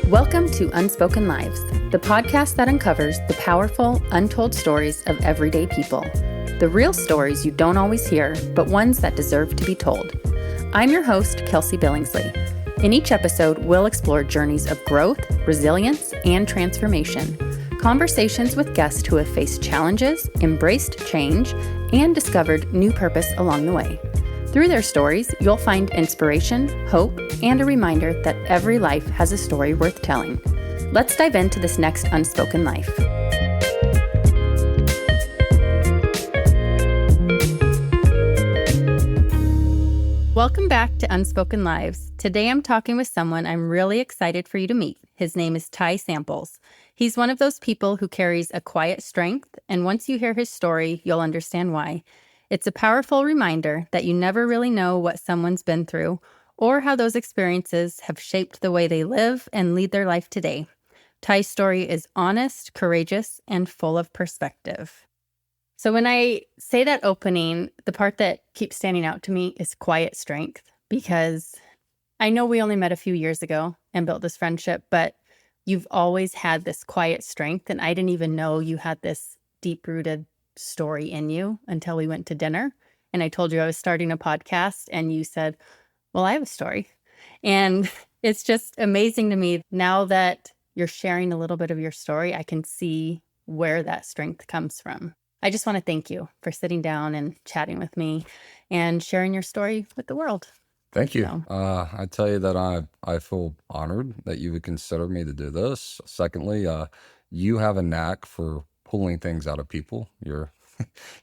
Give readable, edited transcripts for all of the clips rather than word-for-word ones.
Welcome to Unspoken Lives, the podcast that uncovers the powerful, untold stories of everyday people. The real stories you don't always hear, but ones that deserve to be told. I'm your host, Kelsey Billingsley. In each episode, we'll explore journeys of growth, resilience, and transformation. Conversations with guests who have faced challenges, embraced change, and discovered new purpose along the way. Through their stories, you'll find inspiration, hope, and a reminder that every life has a story worth telling. Let's dive into this next Unspoken Life. Welcome back to Unspoken Lives. Today I'm talking with someone I'm really excited for you to meet. His name is Ty Samples. He's one of those people who carries a quiet strength, and once you hear his story, you'll understand why. It's a powerful reminder that you never really know what someone's been through or how those experiences have shaped the way they live and lead their life today. Ty's story is honest, courageous, and full of perspective. So when I say that opening, the part that keeps standing out to me is quiet strength, because I know we only met a few years ago and built this friendship, but you've always had this quiet strength, and I didn't even know you had this deep-rooted story in you until we went to dinner and I told you I was starting a podcast and you said, well, I have a story. And it's just amazing to me now that you're sharing a little bit of your story, I can see where that strength comes from. I just want to thank you for sitting down and chatting with me and sharing your story with the world. Thank you. I tell you that I feel honored that you would consider me to do this. Secondly, you have a knack for pulling things out of people. Your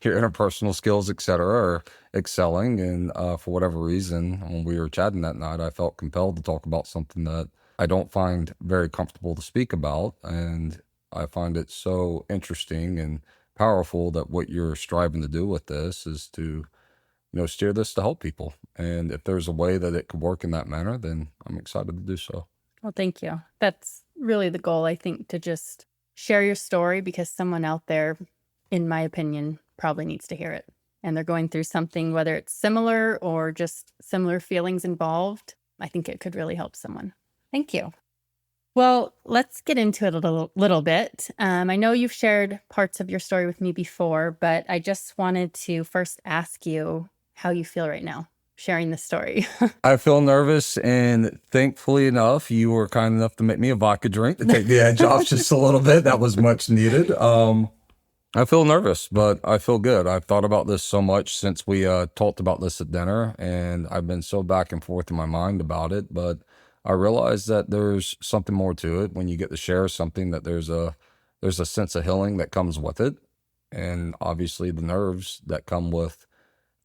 interpersonal skills, etc., are excelling. And for whatever reason, when we were chatting that night, I felt compelled to talk about something that I don't find very comfortable to speak about. And I find it so interesting and powerful that what you're striving to do with this is to, steer this to help people. And if there's a way that it could work in that manner, then I'm excited to do so. Well, thank you. That's really the goal, I think, to just share your story, because someone out there, in my opinion, probably needs to hear it. And they're going through something, whether it's similar or just similar feelings involved. I think it could really help someone. Thank you. Well, let's get into it a little bit. I know you've shared parts of your story with me before, but I just wanted to first ask you how you feel right now sharing this story. I feel nervous, and thankfully enough, you were kind enough to make me a vodka drink to take the edge off just a little bit. That was much needed. I feel nervous, but I feel good. I've thought about this so much since we talked about this at dinner, and I've been so back and forth in my mind about it, but I realize that there's something more to it. When you get to share something, that there's a sense of healing that comes with it, and obviously the nerves that come with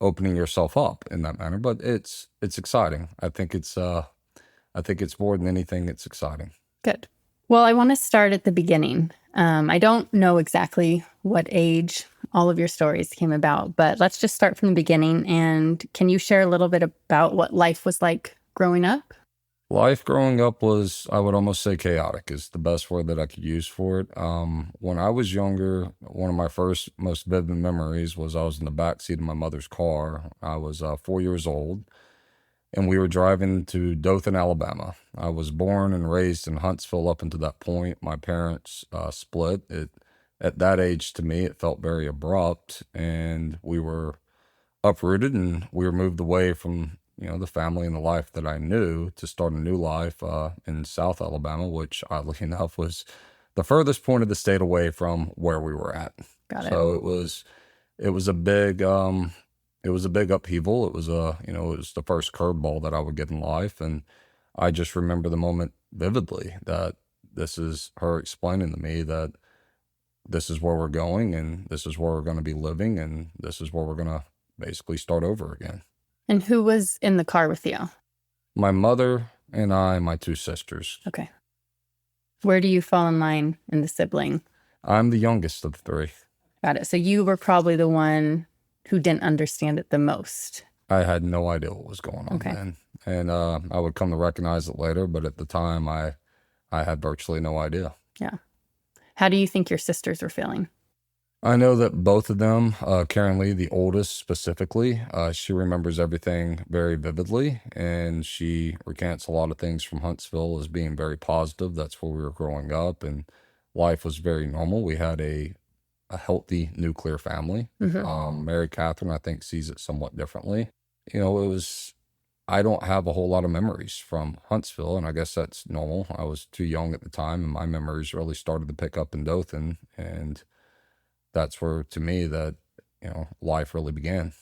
opening yourself up in that manner. But it's exciting. I think it's more than anything, it's exciting. Good. Well, I want to start at the beginning. I don't know exactly what age all of your stories came about, but let's just start from the beginning. And can you share a little bit about what life was like growing up? Life growing up was, I would almost say, chaotic is the best word that I could use for it. When I was younger, one of my first most vivid memories was I was in the backseat of my mother's car. I was 4 years old, and we were driving to Dothan, Alabama. I was born and raised in Huntsville up until that point. My parents split. At that age, to me, it felt very abrupt, and we were uprooted, and we were moved away from the family and the life that I knew to start a new life in South Alabama, which oddly enough was the furthest point of the state away from where we were at. Got it. So it was a big upheaval. It was the first curveball that I would get in life, and I just remember the moment vividly that this is her explaining to me that this is where we're going, and this is where we're going to be living, and this is where we're going to basically start over again. And who was in the car with you? My mother and I, my two sisters. Okay. Where do you fall in line in the sibling? I'm the youngest of the three. Got it. So you were probably the one who didn't understand it the most. I had no idea what was going on then. And I would come to recognize it later, but at the time I had virtually no idea. Yeah. How do you think your sisters were feeling? I know that both of them, Karen Lee, the oldest specifically, she remembers everything very vividly, and she recants a lot of things from Huntsville as being very positive. That's where we were growing up, and life was very normal. We had a healthy nuclear family. Mary Catherine, I think, sees it somewhat differently. It was, I don't have a whole lot of memories from Huntsville, and I guess that's normal. I was too young at the time, and my memories really started to pick up in Dothan, and that's where, to me, that, life really began.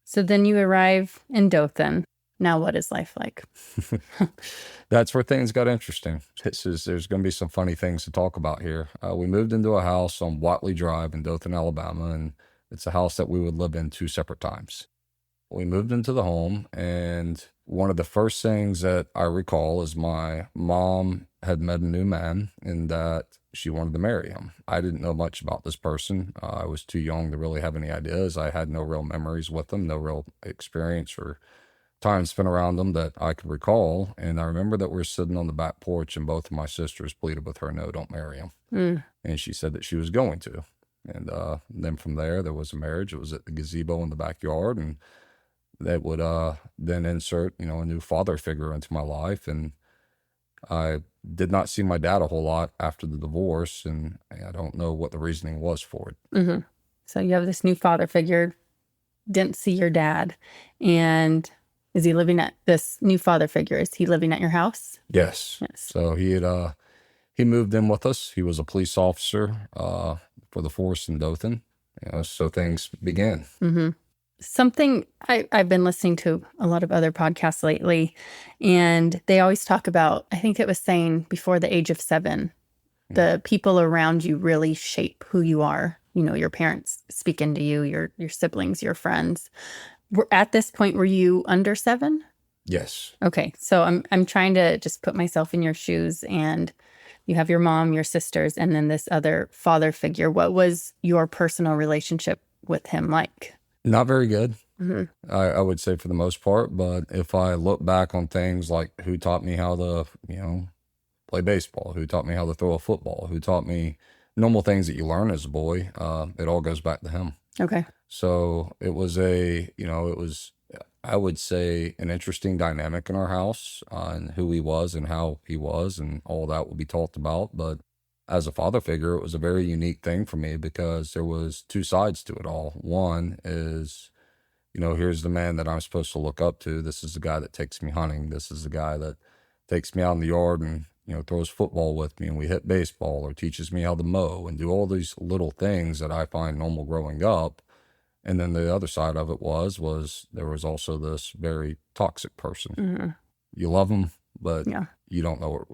So then you arrive in Dothan. Now, what is life like? That's where things got interesting. There's going to be some funny things to talk about here. We moved into a house on Watley Drive in Dothan, Alabama, and it's a house that we would live in two separate times. We moved into the home, and one of the first things that I recall is my mom had met a new man and that she wanted to marry him. I didn't know much about this person. I was too young to really have any ideas. I had no real memories with them, no real experience or time spent around them that I could recall. And I remember that we were sitting on the back porch, and both of my sisters pleaded with her, no, don't marry him. And she said that she was going to. And then from there was a marriage. It was at the gazebo in the backyard, and that would then insert, a new father figure into my life. And I did not see my dad a whole lot after the divorce, and I don't know what the reasoning was for it. So you have this new father figure, didn't see your dad, and is he living at this new father figure? Is he living at your house? Yes. So he moved in with us. He was a police officer for the force in Dothan. So things began. Something I've been listening to a lot of other podcasts lately, and they always talk about, I think it was saying before the age of 7, the people around you really shape who you are. Your parents speak into you, your siblings, your friends. At this point, were you under 7? Yes. Okay. So I'm trying to just put myself in your shoes, and you have your mom, your sisters, and then this other father figure. What was your personal relationship with him like? Not very good, I would say, for the most part. But if I look back on things like who taught me how to, play baseball, who taught me how to throw a football, who taught me normal things that you learn as a boy, it all goes back to him. Okay. So it was I would say, an interesting dynamic in our house on who he was and how he was, and all that will be talked about. But as a father figure, it was a very unique thing for me because there was two sides to it all. One is, here's the man that I'm supposed to look up to. This is the guy that takes me hunting. This is the guy that takes me out in the yard and, throws football with me, and we hit baseball, or teaches me how to mow and do all these little things that I find normal growing up. And then the other side of it was there was also this very toxic person. You love him, but you don't know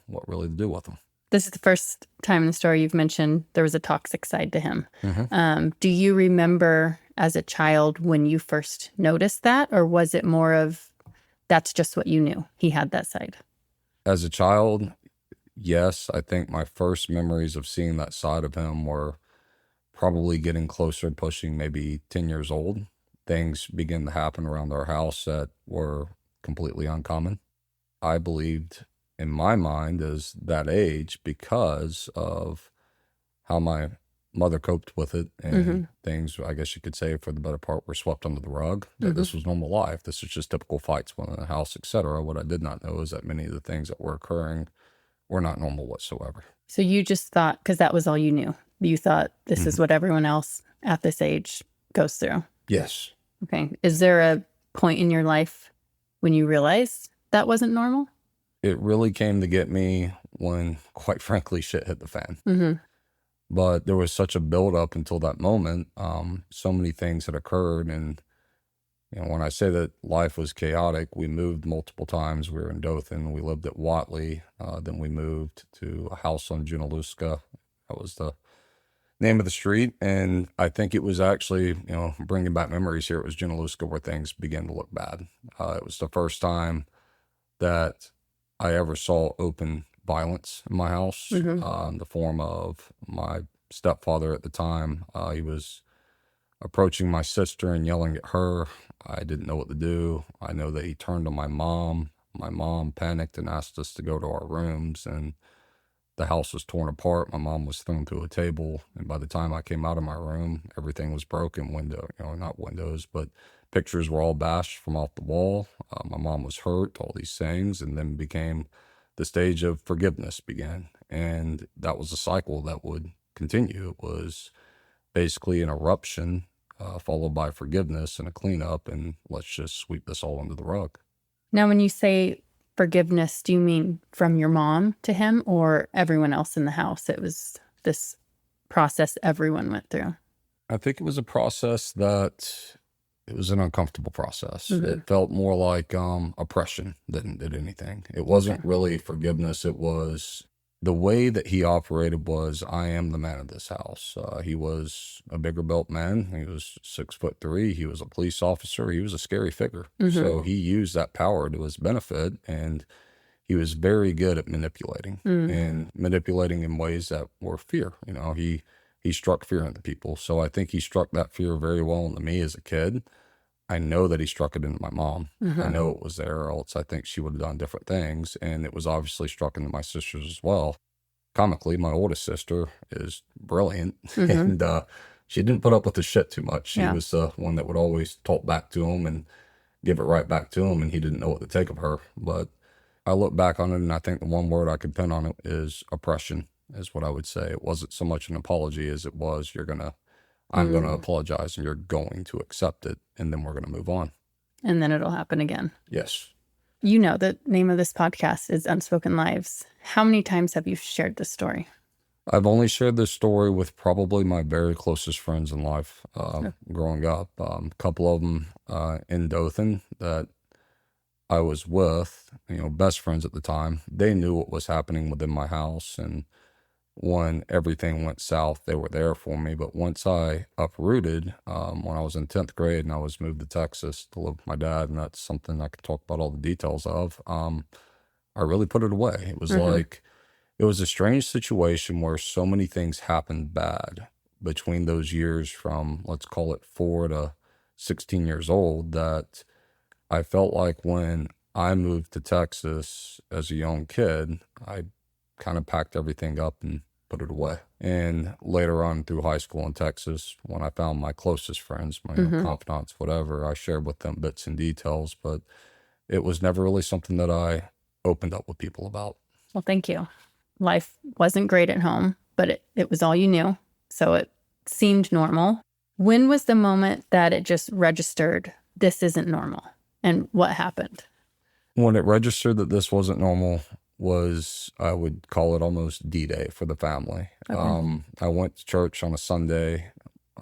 what really to do with him. This is the first time in the story you've mentioned there was a toxic side to him. Do you remember as a child when you first noticed that, or was it more of that's just what you knew? He had that side. As a child, yes. I think my first memories of seeing that side of him were probably getting closer, pushing maybe 10 years old. Things began to happen around our house that were completely uncommon. I believed, in my mind, as that age, because of how my mother coped with it, and things, I guess you could say, for the better part, were swept under the rug, that this was normal life. This was just typical fights within the house, etc. What I did not know is that many of the things that were occurring were not normal whatsoever. So you just thought, because that was all you knew, you thought this is what everyone else at this age goes through. Yes. Okay. Is there a point in your life when you realized that wasn't normal? It really came to get me when, quite frankly, shit hit the fan. But there was such a buildup until that moment. So many things had occurred. And, when I say that life was chaotic, we moved multiple times. We were in Dothan. We lived at Watley. Then we moved to a house on Junaluska. That was the name of the street. And I think it was actually, bringing back memories here, it was Junaluska where things began to look bad. It was the first time that I ever saw open violence in my house, in the form of my stepfather at the time. He was approaching my sister and yelling at her. I didn't know what to do. I know that he turned on my mom. My mom panicked and asked us to go to our rooms. And the house was torn apart. My mom was thrown through a table. And by the time I came out of my room, everything was broken. Not windows, but pictures were all bashed from off the wall. My mom was hurt, all these things. And then became the stage of forgiveness began. And that was a cycle that would continue. It was basically an eruption, followed by forgiveness and a cleanup. And let's just sweep this all under the rug. Now, when you say forgiveness, do you mean from your mom to him or everyone else in the house? It was this process everyone went through. I think it was a process that it was an uncomfortable process. Mm-hmm. It felt more like oppression than it did anything. It wasn't really forgiveness. It was the way that he operated was, I am the man of this house. He was a bigger built man. He was 6'3". He was a police officer. He was a scary figure. Mm-hmm. So he used that power to his benefit, and he was very good at manipulating and manipulating in ways that were fear. He struck fear into people. So I think he struck that fear very well into me as a kid. I know that he struck it into my mom. Mm-hmm. I know it was there, or else I think she would have done different things. And it was obviously struck into my sisters as well. Comically, my oldest sister is brilliant, and she didn't put up with the shit too much. She was the one that would always talk back to him and give it right back to him, and he didn't know what to take of her. But I look back on it, and I think the one word I could pin on it is oppression, is what I would say. It wasn't so much an apology as it was, I'm going to apologize and you're going to accept it, and then we're going to move on. And then it'll happen again. Yes. You know, the name of this podcast is Unspoken Lives. How many times have you shared this story? I've only shared this story with probably my very closest friends in life growing up. A couple of them in Dothan that I was with, best friends at the time. They knew what was happening within my house, and when everything went south, they were there for me. But once I uprooted, when I was in 10th grade and I was moved to Texas to live with my dad, and that's something I could talk about all the details of, I really put it away. It was like, it was a strange situation where so many things happened bad between those years from, let's call it 4 to 16 years old, that I felt like when I moved to Texas as a young kid, I kind of packed everything up and put it away. And later on through high school in Texas, when I found my closest friends, my confidants, whatever, I shared with them bits and details, but it was never really something that I opened up with people about. Well, thank you. Life wasn't great at home, but it was all you knew. So it seemed normal. When was the moment that it just registered, this isn't normal? And what happened? When it registered that this wasn't normal was, I would call it almost D-Day for the family. Okay. I went to church on a Sunday.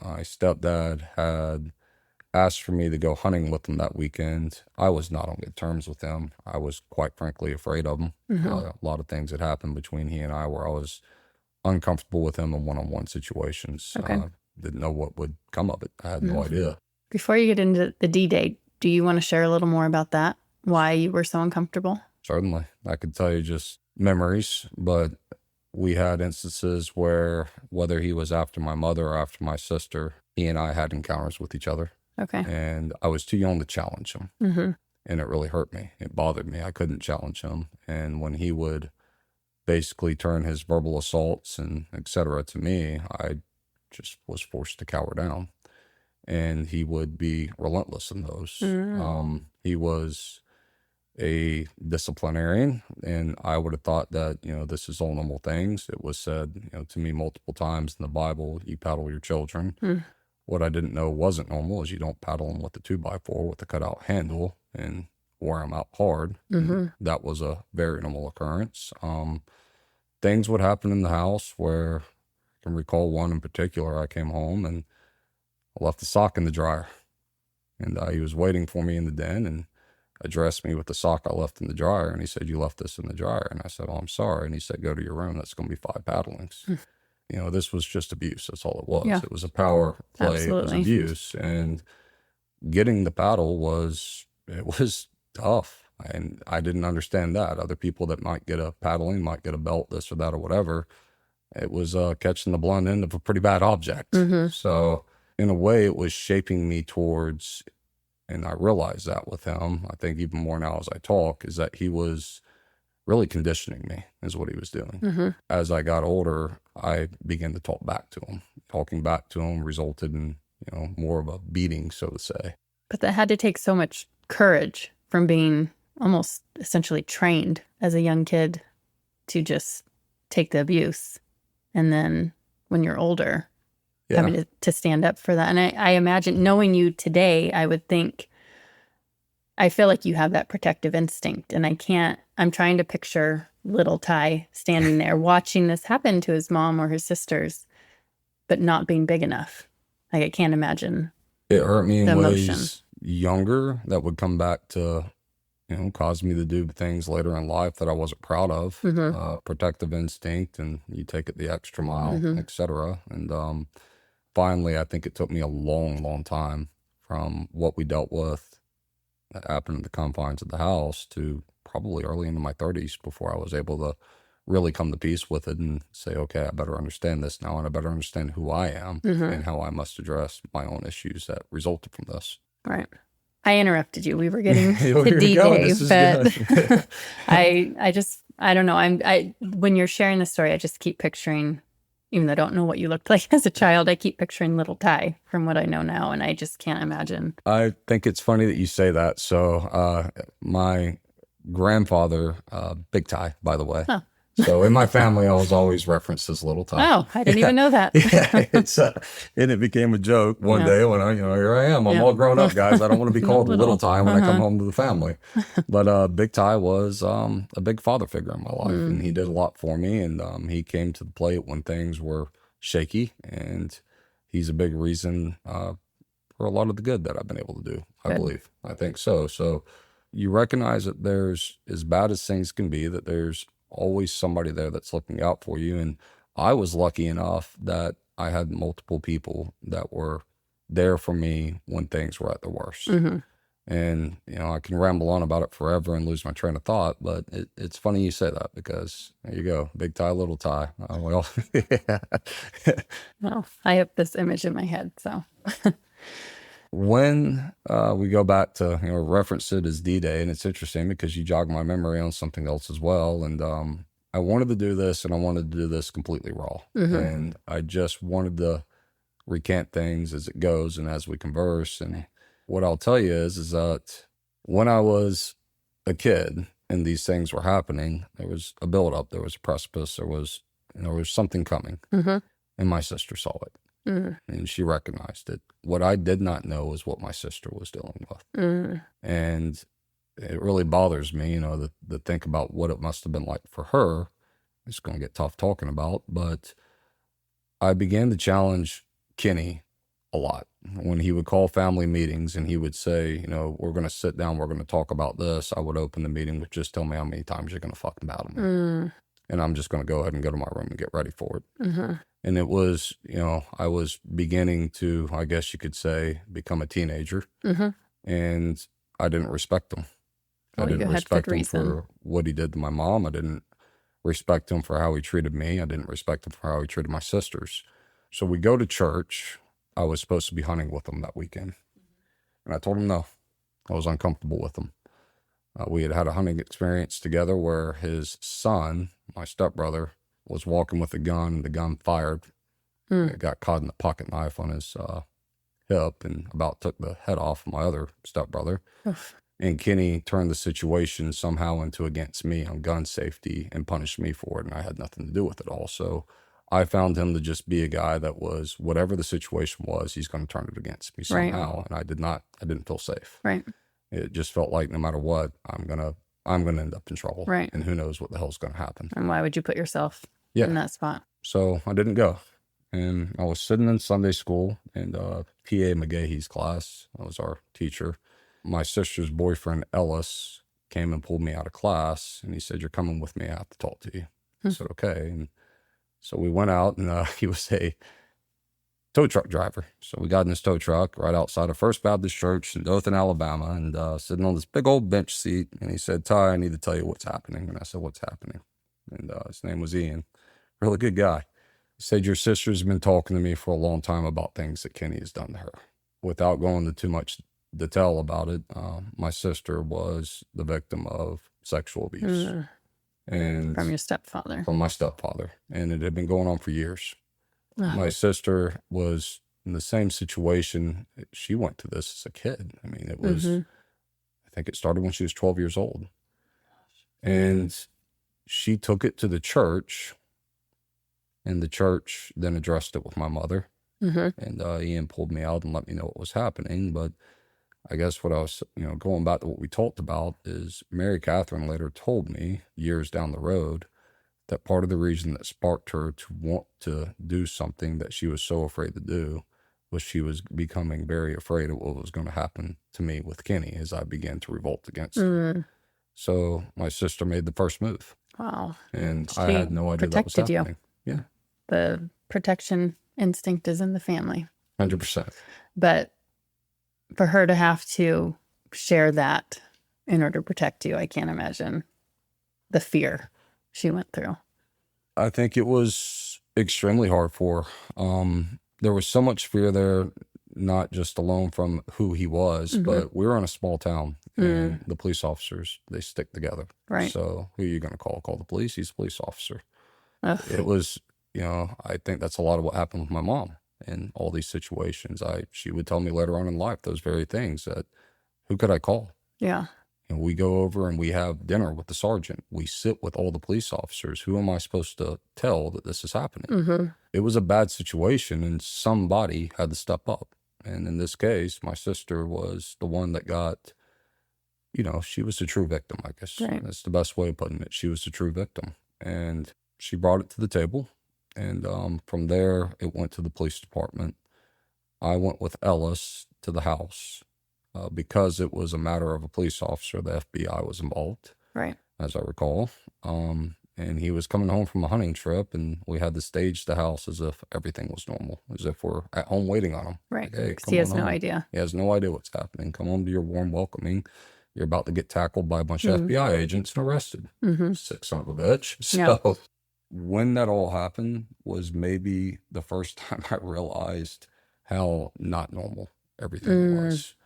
My stepdad had asked for me to go hunting with him that weekend. I was not on good terms with him. I was quite frankly afraid of him. A lot of things had happened between he and I where I was uncomfortable with him in one-on-one situations. Okay. Didn't know what would come of it. I had no idea. Before you get into the D-Day, do you want to share a little more about that? Why you were so uncomfortable? Certainly. I could tell you just memories, but we had instances where, whether he was after my mother or after my sister, he and I had encounters with each other. Okay. And I was too young to challenge him. And it really hurt me. It bothered me. I couldn't challenge him. And when he would basically turn his verbal assaults and et cetera to me, I just was forced to cower down. And he would be relentless in those. He was a disciplinarian, and I would have thought that, this is all normal things. It was said, to me multiple times in the Bible, you paddle your children. What I didn't know wasn't normal is you don't paddle them with a 2x4 with a cutout handle and wear them out hard. That was a very normal occurrence. Things would happen in the house where I can recall one in particular. I came home and I left the sock in the dryer, and he was waiting for me in the den and addressed me with the sock I left in the dryer. And he said, "You left this in the dryer." And I said, "Oh, I'm sorry." And he said, "Go to your room. That's going to be 5 paddlings." This was just abuse. That's all it was. Yeah. It was a power play. Absolutely. It was abuse. And getting the paddle was tough. And I didn't understand that. Other people that might get a paddling, might get a belt, this or that or whatever. It was catching the blunt end of a pretty bad object. So in a way, it was shaping me towards, and I realized that with him, I think even more now as I talk, is that he was really conditioning me is what he was doing. Mm-hmm. As I got older, I began to talk back to him. Talking back to him resulted in, more of a beating, so to say. But that had to take so much courage from being almost essentially trained as a young kid to just take the abuse. And then when you're older, Yeah. having to stand up for that. And I imagine, knowing you today, I would think, I feel like you have that protective instinct. And I'm trying to picture little Ty standing there watching this happen to his mom or his sisters, but not being big enough. Like, I can't imagine. It hurt me in the ways emotion. younger that would come back to, cause me to do things later in life that I wasn't proud of. Mm-hmm. Protective instinct, and you take it the extra mile, Mm-hmm. etc. And finally, I think it took me a long, long time from what we dealt with that happened in the confines of the house to probably early into my 30s before I was able to really come to peace with it and say, okay, I better understand this now, and I better understand who I am Mm-hmm. and how I must address my own issues that resulted from this. Right. I interrupted you. We were getting Here to we D go. Day, This is but good. I don't know. When you're sharing the story, I just keep picturing, even though I don't know what you looked like as a child, I keep picturing little Ty from what I know now, and I just can't imagine. I think it's funny that you say that. So my grandfather, Big Ty, by the way. Oh. So in my family, I was always referenced as Little Ty. Oh, I didn't even know that. Yeah, and it became a joke one day when here I am. I'm all grown up, guys. I don't want to be called Little Ty when I come home to the family. But Big Ty was a big father figure in my life, and he did a lot for me. And he came to the plate when things were shaky, and he's a big reason for a lot of the good that I've been able to do. I believe. I think so. So you recognize that there's, as bad as things can be, that there's always somebody there that's looking out for you. And I was lucky enough that I had multiple people that were there for me when things were at the worst. Mm-hmm. And, I can ramble on about it forever and lose my train of thought, but it's funny you say that, because there you go. Big Ty, Little Ty. Well, Well, I have this image in my head, so. When we go back to, reference it as D-Day, and it's interesting because you jog my memory on something else as well. And I wanted to do this, and I wanted to do this completely raw. Mm-hmm. And I just wanted to recant things as it goes and as we converse. And what I'll tell you is that when I was a kid and these things were happening, there was a buildup, there was a precipice, there was something coming. Mm-hmm. And my sister saw it. And she recognized it. What I did not know is what my sister was dealing with. And it really bothers me, to think about what it must have been like for her. It's going to get tough talking about, but I began to challenge Kenny a lot. When he would call family meetings and he would say, we're going to sit down, we're going to talk about this, I would open the meeting with, just tell me how many times you're going to fucking battle me. And I'm just going to go ahead and go to my room and get ready for it. Mm-hmm. And it was, I was beginning to, I guess you could say, become a teenager. Mm-hmm. And I didn't respect him. I didn't respect him for what he did to my mom. I didn't respect him for how he treated me. I didn't respect him for how he treated my sisters. So we go to church. I was supposed to be hunting with him that weekend. And I told him no. I was uncomfortable with him. We had had a hunting experience together where his son, my stepbrother, was walking with a gun, and the gun fired. It got caught in the pocket knife on his hip and about took the head off of my other stepbrother. And Kenny turned the situation somehow into against me on gun safety and punished me for it, and I had nothing to do with it all. So I found him to just be a guy that was, whatever the situation was, he's going to turn it against me somehow. Right. And I didn't feel safe. Right. It just felt like no matter what, I'm gonna end up in trouble. Right. And who knows what the hell's going to happen. And why would you put yourself in that spot? So I didn't go. And I was sitting in Sunday school, and P.A. McGahee's class, that was our teacher. My sister's boyfriend, Ellis, came and pulled me out of class, and he said, "You're coming with me, I have to talk to you." I said, "Okay." And so we went out, and he was a tow truck driver. So we got in this tow truck right outside of First Baptist Church in Dothan, Alabama, and sitting on this big old bench seat. And he said, "Ty, I need to tell you what's happening." And I said, "What's happening?" And his name was Ian. Really good guy. He said, "Your sister's been talking to me for a long time about things that Kenny has done to her." Without going into too much detail about it, my sister was the victim of sexual abuse. and From your stepfather. from my stepfather, and it had been going on for years. Oh. My sister was in the same situation. She went to this as a kid. I mean, it was, I think it started when she was 12 years old. And she took it to the church, and the church then addressed it with my mother. And Ian pulled me out and let me know what was happening. But I guess what I was, going back to what we talked about is Mary Catherine later told me years down the road that part of the reason that sparked her to want to do something that she was so afraid to do was she was becoming very afraid of what was going to happen to me with Kenny as I began to revolt against her. So my sister made the first move. Wow. And She I had no idea that was protected happening. you. Yeah. The protection instinct is in the family. 100%. But for her to have to share that in order to protect you, I can't imagine the fear she went through. I think it was extremely hard for her. There was so much fear there, not just alone from who he was, but we were in a small town, and the police officers, they stick together. Right. So who are you going to call? Call the police? He's a police officer. Ugh. It was, I think that's a lot of what happened with my mom in all these situations. She would tell me later on in life those very things, that who could I call? Yeah. And we go over and we have dinner with the sergeant. We sit with all the police officers. Who am I supposed to tell that this is happening? It was a bad situation, and somebody had to step up. And in this case, my sister was the one that got, she was the true victim, I guess. Right. That's the best way of putting it. She was the true victim. And she brought it to the table. And from there, it went to the police department. I went with Ellis to the house. Because it was a matter of a police officer, the FBI was involved, Right. as I recall. And he was coming home from a hunting trip, and we had to stage the house as if everything was normal, as if we're at home waiting on him. Right. Like, hey, Because come he has on no home. idea. He has no idea what's happening. Come home to your warm welcoming. You're about to get tackled by a bunch of FBI agents and arrested. Sick son of a bitch. So when that all happened was maybe the first time I realized how not normal everything was.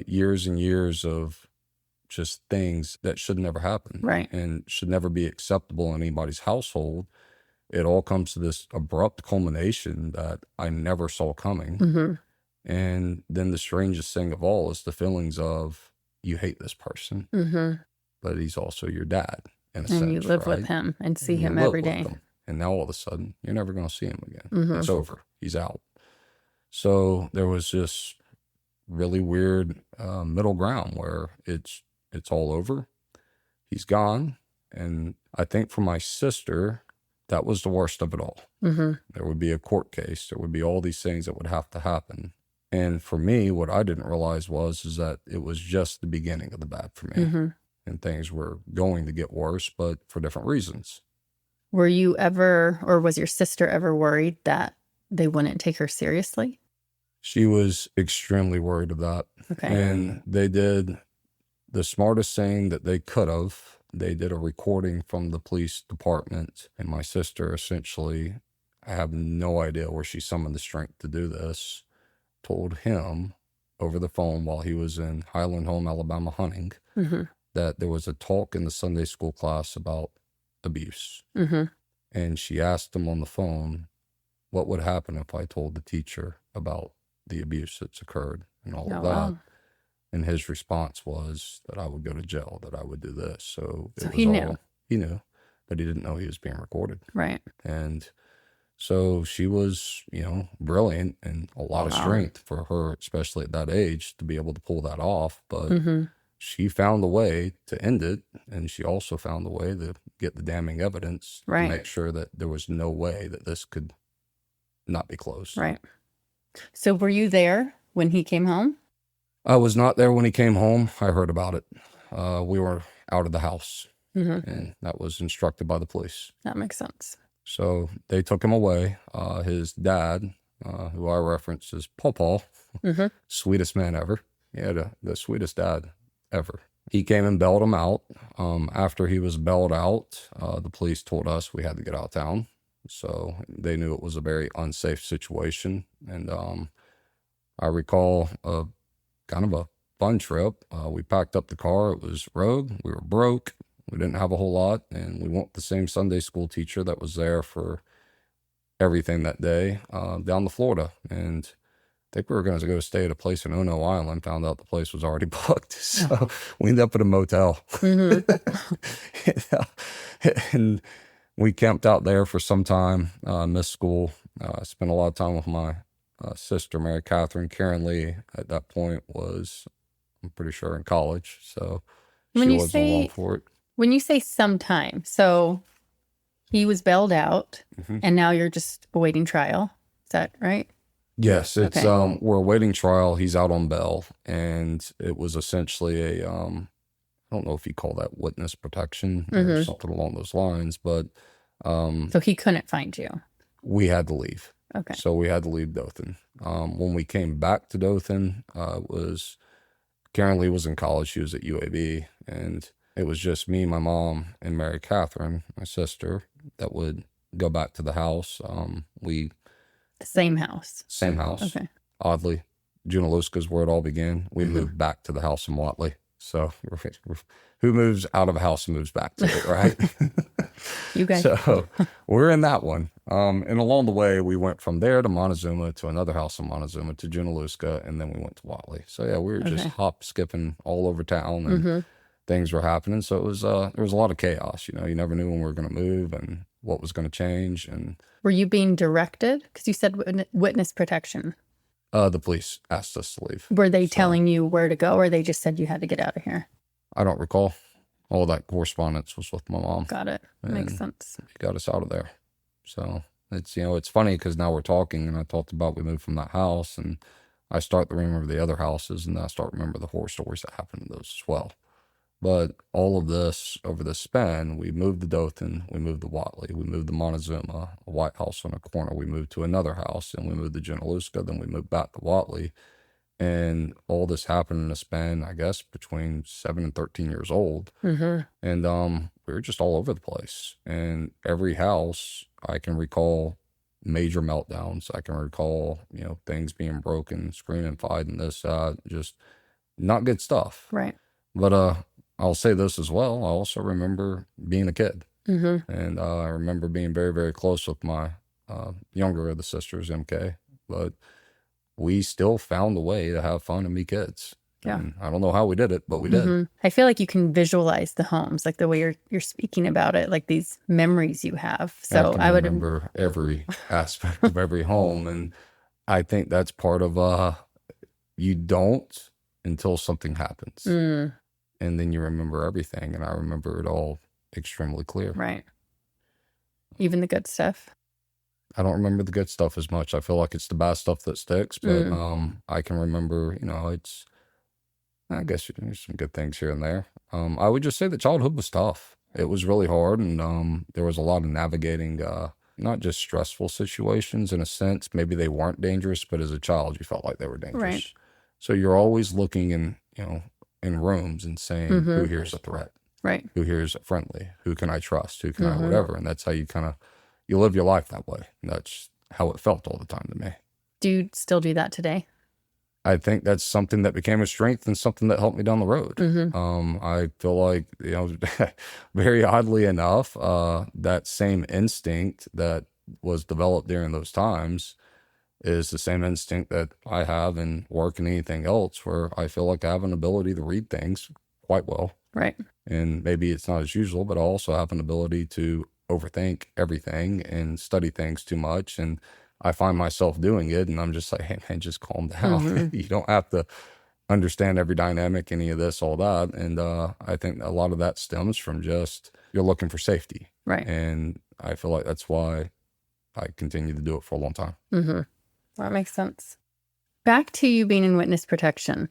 Years and years of just things that should never happen. Right. And should never be acceptable in anybody's household. It all comes to this abrupt culmination that I never saw coming. And then the strangest thing of all is the feelings of you hate this person, but he's also your dad in a sense. And you live right? with him and see You him live every with day. him. And now all of a sudden, you're never going to see him again. It's over. He's out. So there was this really weird middle ground where it's all over. He's gone. And I think for my sister, that was the worst of it all. There would be a court case. There would be all these things that would have to happen. And for me, what I didn't realize is that it was just the beginning of the bad for me. And things were going to get worse, but for different reasons. Were you ever, or was your sister ever worried that they wouldn't take her seriously? She was extremely worried of that. Okay. And they did the smartest thing that they could have. They did a recording from the police department. And my sister essentially, I have no idea where she summoned the strength to do this, told him over the phone while he was in Highland Home, Alabama hunting, that there was a talk in the Sunday school class about abuse. And she asked him on the phone, what would happen if I told the teacher about the abuse that's occurred and all of that. Wow. And his response was that I would go to jail, that I would do this. So it was he knew. He knew, but he didn't know he was being recorded. Right. And so she was, brilliant and a lot of strength for her, especially at that age, to be able to pull that off. But she found a way to end it. And she also found a way to get the damning evidence to make sure that there was no way that this could not be closed. Right. So were you there when he came home? I was not there when he came home. I heard about it. We were out of the house, and that was instructed by the police. That makes sense. So they took him away. His dad, who I reference as Paw, sweetest man ever. He had the sweetest dad ever. He came and bailed him out. After he was bailed out, the police told us we had to get out of town. So they knew it was a very unsafe situation. And I recall kind of a fun trip. We packed up the car. It was rogue. We were broke. We didn't have a whole lot, and we went with the same Sunday school teacher that was there for everything that day down to Florida. And I think we were going to go stay at a place in Ono Island, found out the place was already booked. So we ended up at a motel. And we camped out there for some time, missed school. I spent a lot of time with my sister, Mary Catherine. Karen Lee, at that point, was, I'm pretty sure, in college. So When she you wasn't along say for it. when you say sometime, so he was bailed out, and now you're just awaiting trial. Is that right? Yes, it's Okay. we're awaiting trial. He's out on bail, and it was essentially a I don't know if you call that witness protection or something along those lines, but So he couldn't find you. we had to leave. Okay. So we had to leave Dothan. When we came back to Dothan, was Karen Lee was in college. She was at UAB, and it was just me, my mom, and Mary Catherine, my sister, that would go back to the house. We The same house. Same house. Okay. Oddly, Junaluska is where it all began. We moved back to the house in Watley. So who moves out of a house and moves back to it, right? You guys. So we're in that one. And along the way, we went from there to Montezuma to another house in Montezuma to Junaluska, and then we went to Watley. So yeah, we were just hop skipping all over town, and things were happening. So it was there was a lot of chaos. You know, you never knew when we were going to move and what was going to change. And Were you being directed? Because you said witness protection. the police asked us to leave. Were they telling you where to go, or they just said you had to get out of here? I don't recall. All that correspondence was with my mom. Got it. Makes sense. He got us out of there. So it's, you know, it's funny because now we're talking, and I talked about we moved from that house, and I start to remember the other houses, and I start to remember the horror stories that happened in those as well. But all of this, over the span, we moved to Dothan, we moved to Watley, we moved to Montezuma, a white house on a corner, we moved to another house, and we moved to Junaluska, then we moved back to Watley. And all this happened in a span, I guess, between 7 and 13 years old. And we were just all over the place. And every house, I can recall major meltdowns. I can recall, you know, things being broken, screaming, fighting, this, just not good stuff. Right. But I'll say this as well. I also remember being a kid. And I remember being very, very close with my younger of the sisters, MK. But we still found a way to have fun and be kids. Yeah. And I don't know how we did it, but we did. I feel like you can visualize the homes, like the way you're speaking about it, like these memories you have. So can I would remember every aspect of every home. And I think that's part of you don't until something happens. And then you remember everything. And I remember it all extremely clear. Right. Even the good stuff. I don't remember the good stuff as much. I feel like it's the bad stuff that sticks, but I can remember, you know, I guess there's some good things here and there. I would just say that childhood was tough. It was really hard, and there was a lot of navigating, not just stressful situations in a sense. Maybe they weren't dangerous, but as a child, you felt like they were dangerous. Right. So you're always looking in rooms and saying, who here's a threat? Right. Who here's friendly? Who can I trust? Who can I whatever? And that's how you live your life that way. That's how it felt all the time to me. Do you still do that today? I think that's something that became a strength and something that helped me down the road. I feel like, you know, very oddly enough, that same instinct that was developed during those times is the same instinct that I have in work and anything else, where I feel like I have an ability to read things quite well. Right. And maybe it's not as usual, but I also have an ability to overthink everything and study things too much. And I find myself doing it, and I'm just like, hey man, just calm down. You don't have to understand every dynamic, any of this, all that. And I think a lot of that stems from just you're looking for safety. Right. And I feel like that's why I continue to do it for a long time. That makes sense. Back to you being in witness protection.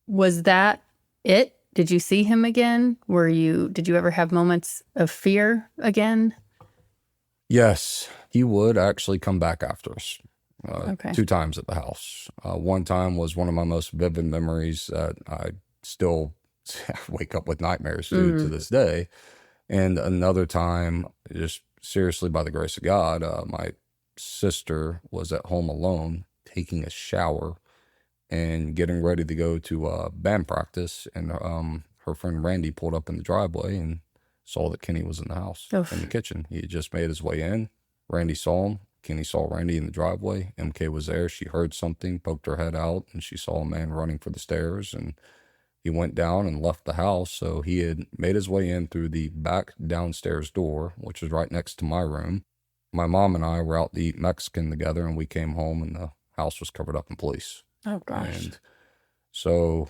Was that it? Did you see him again? Did you ever have moments of fear again? Yes, he would actually come back after us. Okay. 2 times at the house. One time was one of my most vivid memories that I still wake up with nightmares to this day. And another time, just seriously by the grace of God, my sister was at home alone taking a shower and getting ready to go to band practice. And her friend Randy pulled up in the driveway, and saw that Kenny was in the house in the Oof. kitchen. He had just made his way in. Randy saw him. Kenny saw Randy in the driveway. MK was there. She heard something, poked her head out, and she saw a man running for the stairs. And he went down and left the house. So he had made his way in through the back downstairs door, which was right next to my room. My mom and I were out to eat Mexican together, and we came home, and the house was covered up in police. Oh, gosh. And so,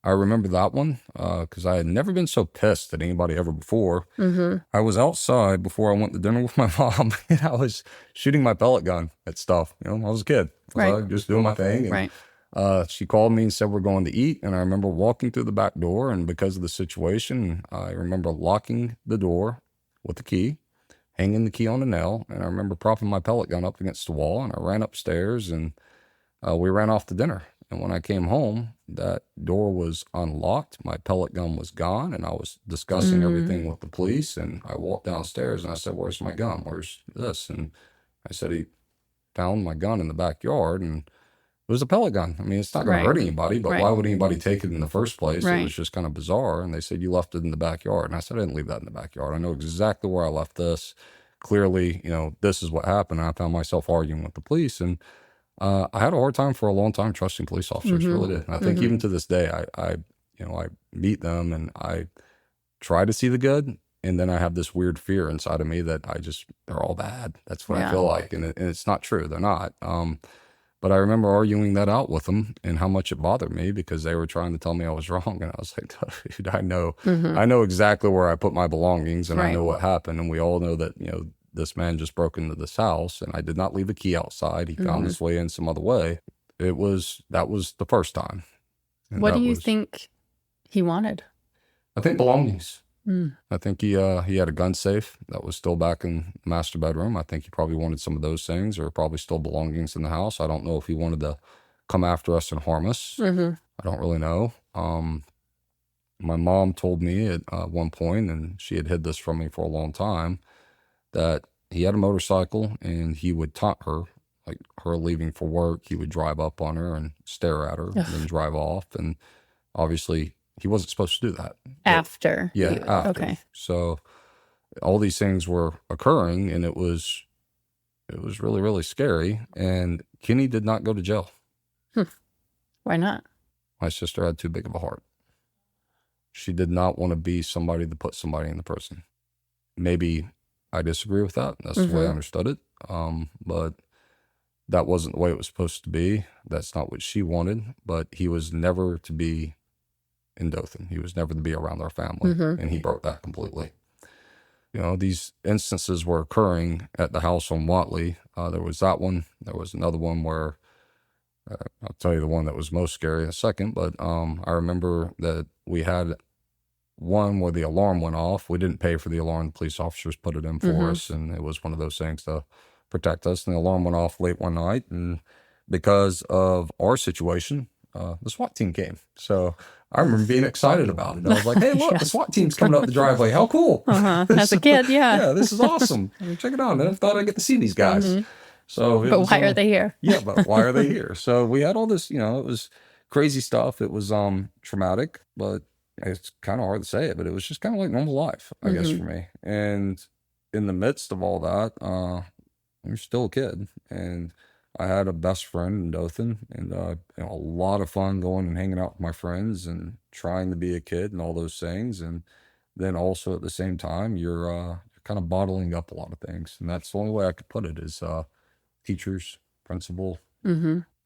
I remember that one because I had never been so pissed at anybody ever before. I was outside before I went to dinner with my mom, and I was shooting my pellet gun at stuff. I was a kid. I was just doing my thing. And, she called me and said, we're going to eat. And I remember walking through the back door, and because of the situation, I remember locking the door with the key, hanging the key on a nail. And I remember propping my pellet gun up against the wall, and I ran upstairs, and we ran off to dinner. And when I came home, that door was unlocked. My pellet gun was gone, and I was discussing everything with the police. And I walked downstairs, and I said, where's my gun? Where's this? And I said, he found my gun in the backyard, and it was a pellet gun. I mean, it's not going to hurt anybody, but why would anybody take it in the first place? It was just kind of bizarre. And they said, you left it in the backyard. And I said, I didn't leave that in the backyard. I know exactly where I left this. Clearly, this is what happened. And I found myself arguing with the police. And I had a hard time for a long time trusting police officers, really did. And I think even to this day, I meet them and I try to see the good. And then I have this weird fear inside of me that they're all bad. That's what I feel like. And it's not true. They're not. But I remember arguing that out with them and how much it bothered me because they were trying to tell me I was wrong. And I was like, dude, I know exactly where I put my belongings and I know what happened. And we all know that, this man just broke into this house and I did not leave the key outside. He found his way in some other way. That was the first time. And what do you think he wanted? I think belongings. I think he had a gun safe that was still back in the master bedroom. I think he probably wanted some of those things or probably still belongings in the house. I don't know if he wanted to come after us and harm us. I don't really know. My mom told me at one point, and she had hid this from me for a long time, that he had a motorcycle and he would taunt her, like her leaving for work. He would drive up on her and stare at her and then drive off. And obviously he wasn't supposed to do that. After. After. Okay. So all these things were occurring and it was really, really scary. And Kenny did not go to jail. Why not? My sister had too big of a heart. She did not want to be somebody to put somebody in the prison. Maybe I disagree with that. That's the way I understood it. But that wasn't the way it was supposed to be. That's not what she wanted. But he was never to be in Dothan. He was never to be around our family. And he broke that completely. These instances were occurring at the house on Watley. There was that one. There was another one where, I'll tell you the one that was most scary in a second. But I remember that we had one where the alarm went off. We didn't pay for the alarm. The police officers put it in for us. And it was one of those things to protect us. And the alarm went off late one night. And because of our situation, the SWAT team came. So I remember being excited about it. I was like, hey, look, the SWAT team's coming up the driveway. How cool. As a kid, yeah, this is awesome. I mean, check it out. I never thought I'd get to see these guys. So, but why are they here? But why are they here? So we had all this, it was crazy stuff. It was traumatic, but it's kind of hard to say it, but it was just kind of like normal life, I guess, for me. And in the midst of all that, you're still a kid. And I had a best friend in Dothan and a lot of fun going and hanging out with my friends and trying to be a kid and all those things. And then also at the same time, you're kind of bottling up a lot of things. And that's the only way I could put it is teachers, principal,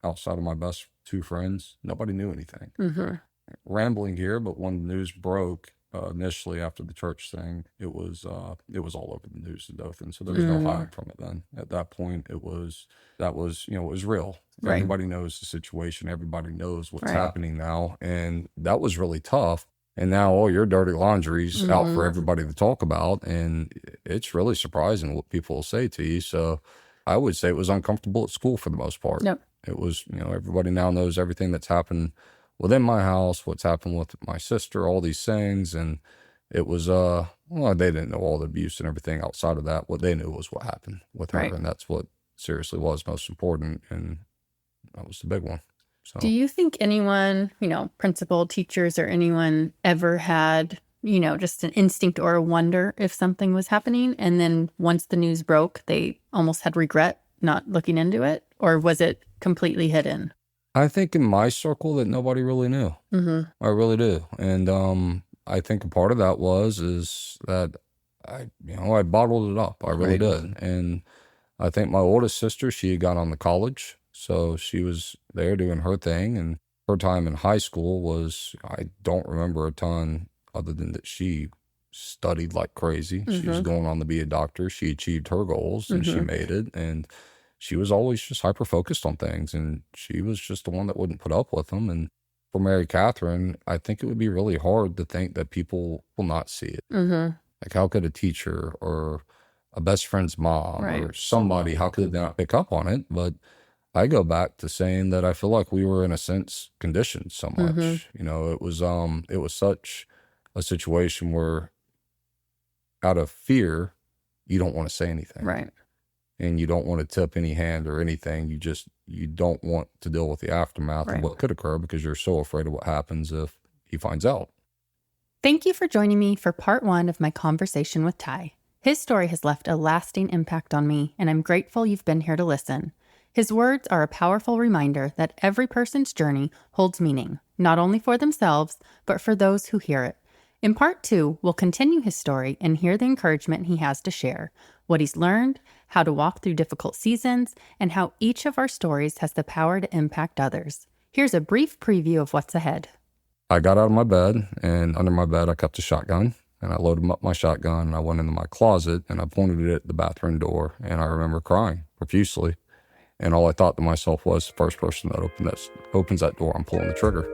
outside of my best two friends, nobody knew anything. Rambling here, but when the news broke initially after the church thing, it was all over the news in Dothan. So there was no hiding from it then. At that point, it was real. Right. Everybody knows the situation. Everybody knows what's happening now. And that was really tough. And now all your dirty laundry's out for everybody to talk about. And it's really surprising what people will say to you. So I would say it was uncomfortable at school for the most part. Yep. It was, everybody now knows everything that's happened within my house, what's happened with my sister, all these things. And it was, they didn't know all the abuse and everything outside of that. What they knew was what happened with her. And that's what seriously was most important. And that was the big one. So, do you think anyone, principal, teachers, or anyone ever had just an instinct or a wonder if something was happening? And then once the news broke, they almost had regret not looking into it? Or was it completely hidden? I think in my circle that nobody really knew. Mm-hmm. I really do. And I think a part of that is that I bottled it up. I really did. And I think my oldest sister, she had got on to college. So she was there doing her thing. And her time in high school I don't remember a ton other than that she studied like crazy. She was going on to be a doctor. She achieved her goals and she made it. And she was always just hyper-focused on things. And she was just the one that wouldn't put up with them. And for Mary Catherine, I think it would be really hard to think that people will not see it. Like, how could a teacher or a best friend's mom or somebody, how could they not pick up on it? But I go back to saying that I feel like we were in a sense conditioned so much. It was such a situation where out of fear, you don't want to say anything. Right. And you don't want to tip any hand or anything. You don't want to deal with the aftermath of what could occur because you're so afraid of what happens if he finds out. Thank you for joining me for part 1 of my conversation with Ty. His story has left a lasting impact on me, and I'm grateful you've been here to listen. His words are a powerful reminder that every person's journey holds meaning, not only for themselves, but for those who hear it. In part 2, we'll continue his story and hear the encouragement he has to share, what he's learned, how to walk through difficult seasons, and how each of our stories has the power to impact others. Here's a brief preview of what's ahead. I got out of my bed, and under my bed I kept a shotgun, and I loaded up my shotgun, and I went into my closet, and I pointed it at the bathroom door, and I remember crying profusely. And all I thought to myself was, the first person that opens that door, I'm pulling the trigger.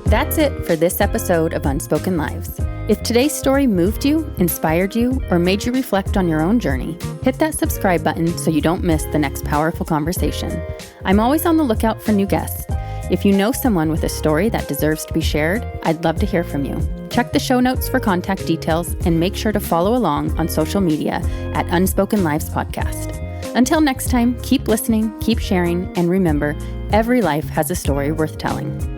That's it for this episode of Unspoken Lives. If today's story moved you, inspired you, or made you reflect on your own journey, hit that subscribe button so you don't miss the next powerful conversation. I'm always on the lookout for new guests. If you know someone with a story that deserves to be shared, I'd love to hear from you. Check the show notes for contact details and make sure to follow along on social media at Unspoken Lives Podcast. Until next time, keep listening, keep sharing, and remember, every life has a story worth telling.